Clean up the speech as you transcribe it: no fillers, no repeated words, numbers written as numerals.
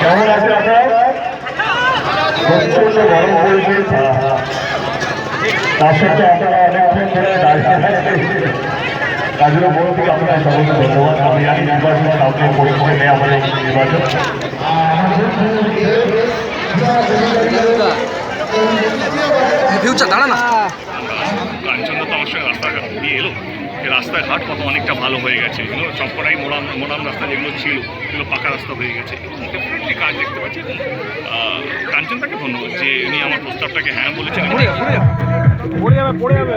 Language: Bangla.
কেমন আছে আপনার? প্রচন্ড গরম পড়েছে, তার সাথে আপনারা অনেকক্ষণ ধরে দাঁড়িয়ে তার জন্য বড় থেকে আপনার সকলকে ধন্যবাদ। আমি জানি নির্বাচন সামনে পরিস্থিতি নেই আমাদের নির্বাচন। দাঁড়া না, কাঞ্চনদা তো আমার সঙ্গে রাস্তাঘাট দিয়ে এলো, রাস্তাঘাট কত অনেকটা ভালো হয়ে গেছে, এগুলো সবকটাই মোড়াম রাস্তা যেগুলো ছিল এগুলো পাকা রাস্তা হয়ে গেছে, ডেফিনেটলি কাজ দেখতে পাচ্ছি। কাঞ্চনদাকে ধন্যবাদ যে উনি আমার প্রস্তাবটাকে হ্যাঁ বলেছেন। পড়ে যাবে